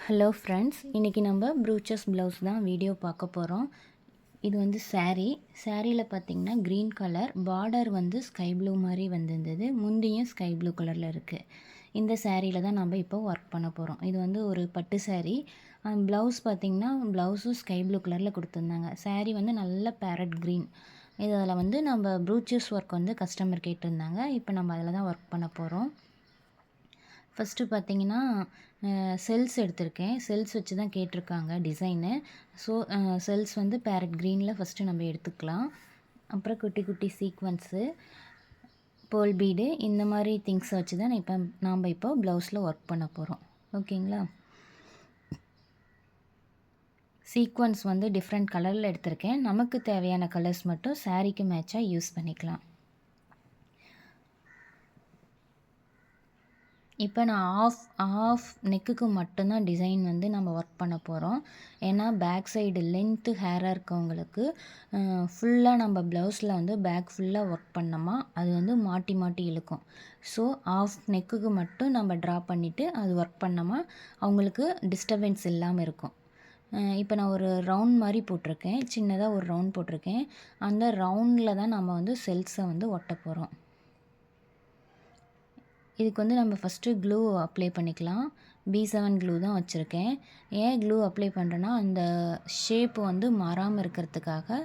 Hello friends, இன்றைக்கி நம்ம ப்ரூச்சஸ் blouse தான் வீடியோ பார்க்க போகிறோம். இது வந்து சாரியில் பார்த்திங்கன்னா க்ரீன் கலர் பார்டர் வந்து ஸ்கை ப்ளூ மாதிரி வந்திருந்தது. முந்தியும் ஸ்கை ப்ளூ கலரில் இருக்குது. இந்த சாரியில் தான் நம்ம இப்போ ஒர்க் பண்ண போகிறோம். இது வந்து ஒரு பட்டு சாரீ. ப்ளவுஸ் பார்த்திங்கன்னா ப்ளவுஸும் ஸ்கை ப்ளூ கலரில் கொடுத்துருந்தாங்க. சாரீ வந்து நல்ல பேரட் க்ரீன். இதில் வந்து நம்ம ப்ரூச்சஸ் ஒர்க் வந்து கஸ்டமர் கேட்டிருந்தாங்க. இப்போ நம்ம அதில் தான் ஒர்க் பண்ண போகிறோம். ஃபஸ்ட்டு பார்த்திங்கன்னா செல்ஸ் எடுத்திருக்கேன். செல்ஸ் வச்சு தான் கேட்டிருக்காங்க டிசைனு. ஸோ செல்ஸ் வந்து பேரட் க்ரீனில் ஃபஸ்ட்டு நம்ம எடுத்துக்கலாம். அப்புறம் குட்டி குட்டி சீக்வன்ஸு, பேர்ல் பீடு, இந்த மாதிரி திங்ஸை வச்சு தான் நாம் இப்போ ப்ளவுஸில் ஒர்க் பண்ண போகிறோம். ஓகேங்களா? சீக்வன்ஸ் வந்து டிஃப்ரெண்ட் கலரில் எடுத்திருக்கேன். நமக்கு தேவையான கலர்ஸ் மட்டும் சாரீக்கு மேட்சாக யூஸ் பண்ணிக்கலாம். இப்போ நான் ஆஃப் நெக்குக்கு மட்டும்தான் டிசைன் வந்து நம்ம ஒர்க் பண்ண போகிறோம். ஏன்னா பேக் சைடு லென்த்து ஹேராக இருக்கவங்களுக்கு ஃபுல்லாக நம்ம ப்ளவுஸில் வந்து பேக் ஃபுல்லாக ஒர்க் பண்ணோமா அது வந்து மாட்டி மாட்டி இழுக்கும். ஸோ ஆஃப் நெக்குக்கு மட்டும் நம்ம ட்ரா பண்ணிவிட்டு அது ஒர்க் பண்ணோமா அவங்களுக்கு டிஸ்டர்பன்ஸ் இல்லாமல் இருக்கும். இப்போ நான் ஒரு ரவுண்ட் மாதிரி போட்டிருக்கேன். சின்னதாக ஒரு ரவுண்ட் போட்டிருக்கேன். அந்த ரவுண்டில் தான் நம்ம வந்து செல்ஸை வந்து ஒட்ட போகிறோம். இதுக்கு வந்து நம்ம ஃபஸ்ட்டு க்ளூ அப்ளை பண்ணிக்கலாம். B7 க்ளூ தான் வச்சுருக்கேன். ஏன் க்ளூ அப்ளை பண்ணுறேன்னா அந்த ஷேப் வந்து மாறாமல் இருக்கிறதுக்காக,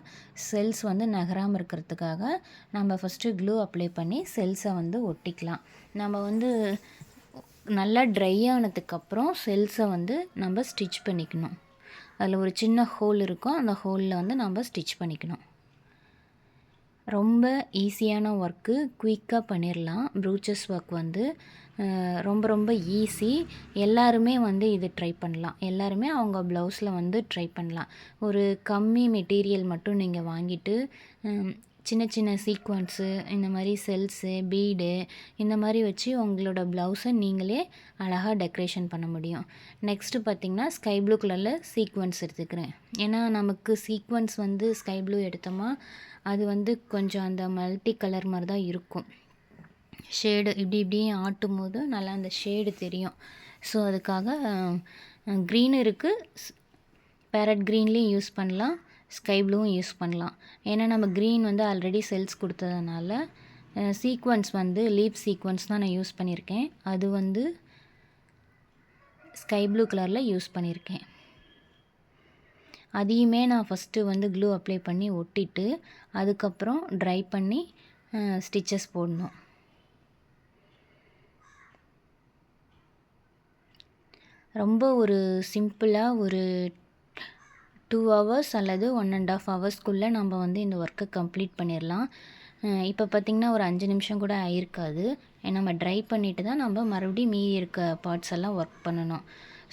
செல்ஸ் வந்து நகராமல் இருக்கிறதுக்காக நம்ம ஃபஸ்ட்டு க்ளூ அப்ளை பண்ணி செல்ஸை வந்து ஒட்டிக்கலாம். நம்ம வந்து நல்லா ட்ரை ஆனதுக்கப்புறம் செல்ஸை வந்து நம்ம ஸ்டிச் பண்ணிக்கணும். அதில் ஒரு சின்ன ஹோல் இருக்கும். அந்த ஹோலில் வந்து நம்ம ஸ்டிச் பண்ணிக்கணும். ரொம்ப ஈஸியான ஒர்க்கு, குயிக்காக பண்ணிடலாம். ப்ரூச்சஸ் ஒர்க் வந்து ரொம்ப ரொம்ப ஈஸி. எல்லாருமே வந்து இது ட்ரை பண்ணலாம். எல்லாருமே அவங்க ப்ளவுஸில் வந்து ட்ரை பண்ணலாம். ஒரு கம்மி மெட்டீரியல் மட்டும் நீங்கள் வாங்கிட்டு சின்ன சின்ன சீக்வன்ஸு, இந்த மாதிரி செல்ஸு, பீடு, இந்த மாதிரி வச்சு உங்களோட ப்ளவுஸை நீங்களே அழகாக டெக்கரேஷன் பண்ண முடியும். நெக்ஸ்ட்டு பார்த்திங்கன்னா ஸ்கை ப்ளூ கலரில் சீக்வன்ஸ் எடுத்துக்கிறேன். ஏன்னா நமக்கு சீக்வன்ஸ் வந்து ஸ்கை ப்ளூ எடுத்தோமா அது வந்து கொஞ்சம் அந்த மல்டி கலர் மாதிரி தான் இருக்கும். ஷேடு இப்படி ஆட்டும் போது நல்லா அந்த ஷேடு தெரியும். ஸோ அதுக்காக க்ரீன் இருக்குது, பேரட் க்ரீன்லேயும் யூஸ் பண்ணலாம், ஸ்கை ப்ளூவும் யூஸ் பண்ணலாம். ஏன்னா நம்ம க்ரீன் வந்து ஆல்ரெடி செல்ஸ் கொடுத்ததுனால சீக்வன்ஸ் வந்து லீப் சீக்வன்ஸ் தான் நான் யூஸ் பண்ணியிருக்கேன். அது வந்து ஸ்கை ப்ளூ கலரில் யூஸ் பண்ணியிருக்கேன். அதையுமே நான் ஃபஸ்ட்டு வந்து க்ளூ அப்ளை பண்ணி ஒட்டிட்டு அதுக்கப்புறம் ட்ரை பண்ணி ஸ்டிச்சஸ் போடணும். ரொம்ப ஒரு சிம்பிளாக ஒரு 2 ஹவர்ஸ் அல்லது 1.5 ஹவர்ஸ்க்குள்ளே நம்ம வந்து இந்த ஒர்க்கை கம்ப்ளீட் பண்ணிடலாம். இப்போ பார்த்திங்கன்னா ஒரு 5 நிமிஷம் கூட ஆயிருக்காது. நம்ம ட்ரை பண்ணிவிட்டு தான் நம்ம மறுபடியும் மீதி இருக்க பார்ட்ஸ் எல்லாம் ஒர்க் பண்ணணும்.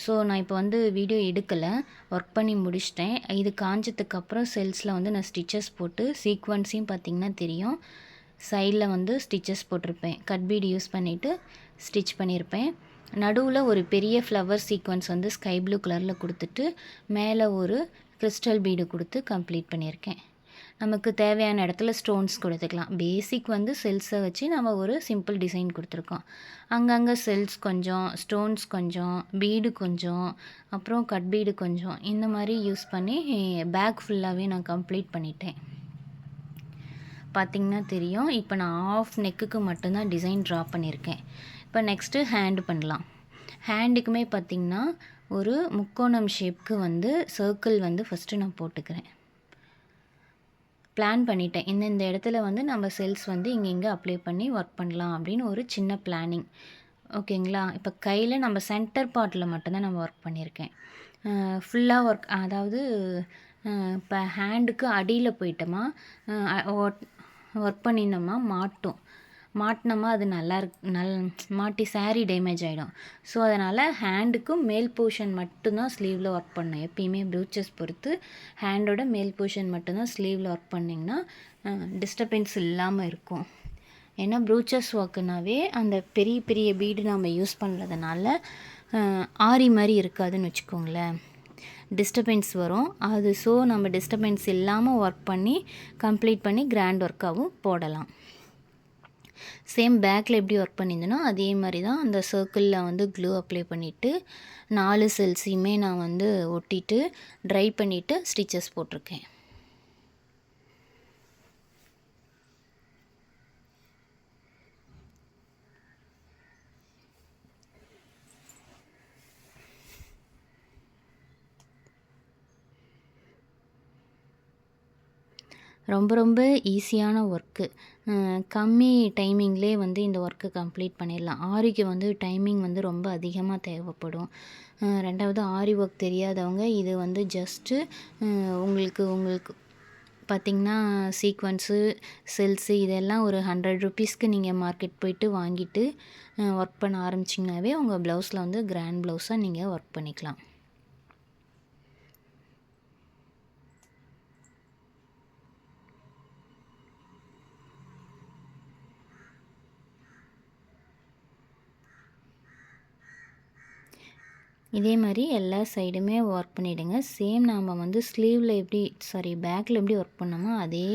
ஸோ நான் இப்போ வந்து வீடியோ எடுக்கலை, ஒர்க் பண்ணி முடிச்சிட்டேன். இது காஞ்சதுக்கப்புறம் செல்ஸில் வந்து நான் ஸ்டிச்சஸ் போட்டு சீக்வன்ஸையும் பார்த்திங்கன்னா தெரியும், சைடில் வந்து ஸ்டிச்சஸ் போட்டிருப்பேன். கட் பீடு யூஸ் பண்ணிவிட்டு ஸ்டிச் பண்ணியிருப்பேன். நடுவில் ஒரு பெரிய ஃப்ளவர் சீக்வன்ஸ் வந்து ஸ்கை ப்ளூ கலரில் கொடுத்துட்டு மேலே ஒரு கிறிஸ்டல் பீடு கொடுத்து கம்ப்ளீட் பண்ணியிருக்கேன். நமக்கு தேவையான இடத்துல ஸ்டோன்ஸ் கொடுத்துக்கலாம். பேசிக் வந்து செல்ஸை வச்சு நம்ம ஒரு சிம்பிள் டிசைன் கொடுத்துருக்கோம். அங்கங்கே செல்ஸ் கொஞ்சம், ஸ்டோன்ஸ் கொஞ்சம், பீடு கொஞ்சம், அப்புறம் கட் பீடு கொஞ்சம், இந்த மாதிரி யூஸ் பண்ணி பேக் ஃபுல்லாகவே நான் கம்ப்ளீட் பண்ணிட்டேன். பார்த்திங்கன்னா தெரியும். இப்போ நான் ஆஃப் நெக்குக்கு மட்டும்தான் டிசைன் ட்ரா பண்ணியிருக்கேன். இப்போ நெக்ஸ்ட்டு ஹேண்டு பண்ணலாம். ஹேண்டுக்குமே பார்த்திங்கன்னா ஒரு முக்கோணம் ஷேப்க்கு வந்து சர்க்கிள் வந்து ஃபஸ்ட்டு நான் போட்டுக்கிறேன். பிளான் பண்ணிட்டேன். இந்த இடத்துல வந்து நம்ம செல்ஸ் வந்து இங்கே அப்ளை பண்ணி ஒர்க் பண்ணலாம் அப்படின்னு ஒரு சின்ன பிளானிங். ஓகேங்களா? இப்போ கையில் நம்ம சென்டர் பார்ட்டில் மட்டும்தான் நம்ம ஒர்க் பண்ணியிருக்கேன். ஃபுல்லாக ஒர்க், அதாவது இப்போ ஹேண்டுக்கு அடியில் போயிட்டோமா ஒர்க் பண்ணினோமா மாட்டினோமா அது மாட்டி சாரீ டேமேஜ் ஆகிடும். ஸோ அதனால் ஹேண்டுக்கும் மேல் போர்ஷன் மட்டும்தான் ஸ்லீவில் ஒர்க் பண்ணணும். எப்பயுமே ப்ரூச்சஸ் பொறுத்து ஹேண்டோட மேல் போர்ஷன் மட்டும்தான் ஸ்லீவில் ஒர்க் பண்ணிங்கன்னா டிஸ்டர்பன்ஸ் இல்லாமல் இருக்கும். ஏன்னா ப்ரூச்சஸ் ஒர்க்குனாவே அந்த பெரிய பெரிய பீடு நம்ம யூஸ் பண்ணுறதுனால ஆரி மாதிரி இருக்காதுன்னு வச்சுக்கோங்களேன், டிஸ்டர்பன்ஸ் வரும். அது ஸோ நம்ம டிஸ்டர்பன்ஸ் இல்லாமல் ஒர்க் பண்ணி கம்ப்ளீட் பண்ணி கிராண்ட் ஒர்க்காகவும் போடலாம். சேம் பேக்கில் எப்படி ஒர்க் பண்ணியிருந்தேனோ அதே மாதிரி தான் அந்த சர்க்கிளில் வந்து க்ளூ அப்ளை பண்ணிவிட்டு 4 செல்ஸையுமே நான் வந்து ஒட்டிட்டு ட்ரை பண்ணிவிட்டு ஸ்டிச்சஸ் போட்டிருக்கேன். ரொம்ப ரொம்ப ஈஸியான ஒர்க்கு. கம்மி டைமிங்லேயே வந்து இந்த ஒர்க்கு கம்ப்ளீட் பண்ணிடலாம். ஆரிக்கு வந்து டைமிங் வந்து ரொம்ப அதிகமாக தேவைப்படும். 2வது ஆரி ஒர்க் தெரியாதவங்க இது வந்து ஜஸ்ட்டு உங்களுக்கு பார்த்திங்கன்னா சீக்வன்ஸு, செல்ஸு இதெல்லாம் ஒரு 100 ருப்பீஸ்க்கு நீங்கள் மார்க்கெட் போயிட்டு வாங்கிட்டு ஒர்க் பண்ண ஆரம்பிச்சிங்கனாவே உங்கள் ப்ளவுஸில் வந்து கிராண்ட் ப்ளவுஸாக நீங்கள் ஒர்க் பண்ணிக்கலாம். இதே மாதிரி எல்லா சைடுமே ஒர்க் பண்ணிவிடுங்க. சேம் நாம் வந்து பேக்கில் எப்படி ஒர்க் பண்ணோமோ அதே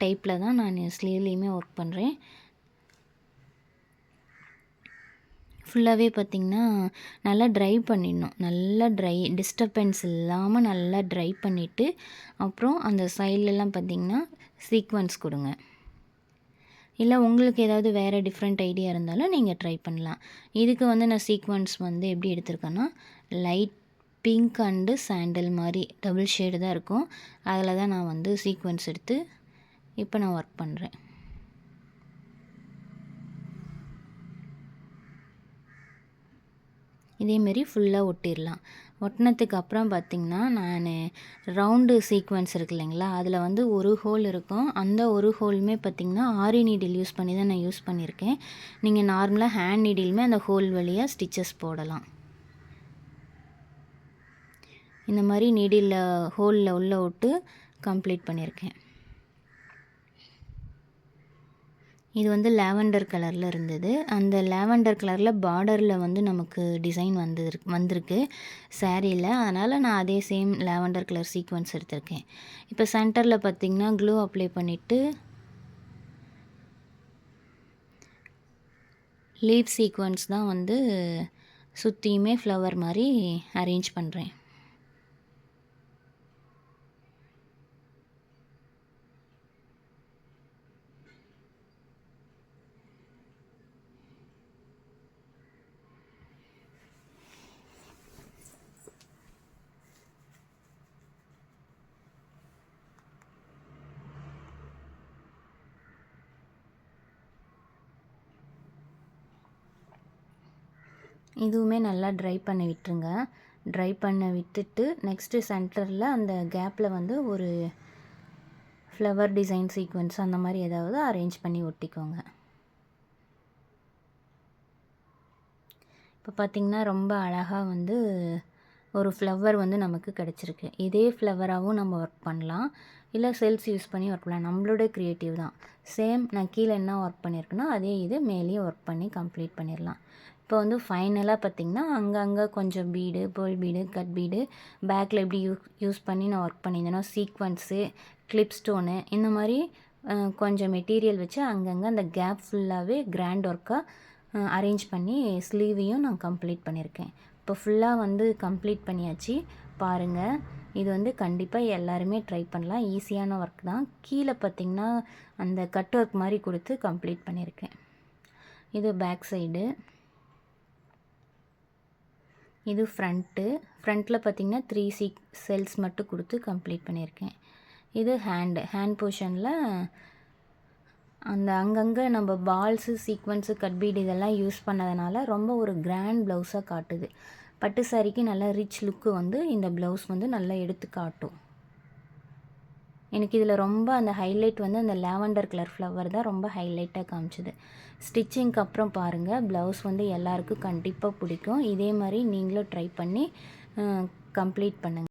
டைப்பில் தான் நான் ஸ்லீவ்லேயுமே ஒர்க் பண்ணுறேன். ஃபுல்லாகவே பார்த்திங்கன்னா நல்லா ட்ரை பண்ணிடணும். நல்லா டிஸ்டர்பன்ஸ் இல்லாமல் நல்லா ட்ரை பண்ணிவிட்டு அப்புறம் அந்த சைட்லலாம் பார்த்திங்கன்னா சீக்வன்ஸ் கொடுங்க. இல்லை உங்களுக்கு ஏதாவது வேறு டிஃப்ரெண்ட் ஐடியா இருந்தாலும் நீங்கள் ட்ரை பண்ணலாம். இதுக்கு வந்து நான் சீக்வன்ஸ் வந்து எப்படி எடுத்திருக்கேன்னா லைட் பிங்க் அண்டு சாண்டல் மாதிரி டபுள் ஷேடு தான் இருக்கும். அதில் தான் நான் வந்து சீக்வன்ஸ் எடுத்து இப்போ நான் ஒர்க் பண்ணுறேன். இதேமாரி ஃபுல்லாக ஒட்டிடலாம். ஒட்டினதுக்கு அப்புறம் பார்த்திங்கன்னா நான் ரவுண்டு சீக்வன்ஸ் இருக்கு இல்லைங்களா, அதில் வந்து ஒரு ஹோல் இருக்கும். அந்த ஒரு ஹோலுமே பார்த்திங்கன்னா ஆரி நீடில் யூஸ் பண்ணி தான் நான் யூஸ் பண்ணியிருக்கேன். நீங்கள் நார்மலாக ஹேண்ட் நீடிலுமே அந்த ஹோல் வழியாக ஸ்டிச்சஸ் போடலாம். இந்த மாதிரி நீடில் ஹோலில் உள்ளே விட்டு கம்ப்ளீட் பண்ணியிருக்கேன். இது வந்து லாவெண்டர் கலரில் இருந்தது. அந்த லாவெண்டர் கலரில் பார்டரில் வந்து நமக்கு டிசைன் வந்திருக்கு சாரியில். அதனால் நான் அதே சேம் லாவெண்டர் கலர் சீக்வன்ஸ் எடுத்திருக்கேன். இப்போ சென்டரில் பார்த்திங்கன்னா க்ளூ அப்ளை பண்ணிவிட்டு லீஃப் சீக்வன்ஸ் தான் வந்து சுற்றியுமே ஃப்ளவர் மாதிரி அரேஞ்ச் பண்ணுறேன். இதுவுமே நல்லா ட்ரை பண்ணி விட்டுருங்க. ட்ரை பண்ண விட்டுட்டு நெக்ஸ்ட்டு சென்டரில் அந்த கேப்பில் வந்து ஒரு ஃப்ளவர் டிசைன் சீக்வன்ஸ் அந்த மாதிரி ஏதாவது அரேஞ்ச் பண்ணி ஒட்டிக்கோங்க. இப்போ பார்த்திங்கன்னா ரொம்ப அழகாக வந்து ஒரு ஃப்ளவர் வந்து நமக்கு கிடச்சிருக்கு. இதே ஃப்ளவராகவும் நம்ம ஒர்க் பண்ணலாம், இல்லை செல்ஸ் யூஸ் பண்ணி ஒர்க் பண்ணலாம். நம்மளோட க்ரியேட்டிவ் தான். சேம் நான் கீழே என்ன ஒர்க் பண்ணியிருக்கேனோ அதே இது மேலேயும் ஒர்க் பண்ணி கம்ப்ளீட் பண்ணிடலாம். இப்போ வந்து ஃபைனலாக பார்த்திங்கன்னா அங்கங்கே கொஞ்சம் bead, pearl bead, cut bead, பேக்கில் எப்படி யூஸ் பண்ணி நான் ஒர்க் பண்ணியிருந்தேனோ சீக்வன்ஸு, கிளிப் ஸ்டோனு இந்த மாதிரி கொஞ்சம் மெட்டீரியல் வச்சு அங்கங்கே அந்த கேப் ஃபுல்லாகவே கிராண்ட் ஒர்க்காக அரேஞ்ச் பண்ணி ஸ்லீவையும் நான் கம்ப்ளீட் பண்ணியிருக்கேன். இப்போ ஃபுல்லாக வந்து கம்ப்ளீட் பண்ணியாச்சு. பாருங்கள், இது வந்து கண்டிப்பாக எல்லாருமே ட்ரை பண்ணலாம். ஈஸியான ஒர்க் தான். கீழே பார்த்திங்கன்னா அந்த கட் ஒர்க் மாதிரி கொடுத்து கம்ப்ளீட் பண்ணியிருக்கேன். இது பேக் சைடு, இது ஃப்ரண்ட்டில் பார்த்திங்கன்னா 3 செல்ஸ் மட்டும் கொடுத்து கம்ப்ளீட் பண்ணியிருக்கேன். இது ஹேண்ட் போர்ஷனில் அந்த அங்கங்கே நம்ம பால்ஸு, சீக்வன்ஸு, கட் பீட் இதெல்லாம் யூஸ் பண்ணதுனால ரொம்ப ஒரு கிராண்ட் ப்ளவுஸாக காட்டுது. பட்டு சாரிக்கு நல்ல ரிச் லுக்கு வந்து இந்த ப்ளவுஸ் வந்து நல்லா எடுத்து காட்டும். எனக்கு இதில் ரொம்ப அந்த ஹைலைட் வந்து அந்த லாவெண்டர் கலர் ஃப்ளவர் தான் ரொம்ப ஹைலைட்டாக காமிச்சிது. ஸ்டிச்சிங்க்கு அப்புறம் பாருங்கள், ப்ளவுஸ் வந்து எல்லாருக்கும் கண்டிப்பாக பிடிக்கும். இதே மாதிரி நீங்களும் ட்ரை பண்ணி கம்ப்ளீட் பண்ணுங்கள்.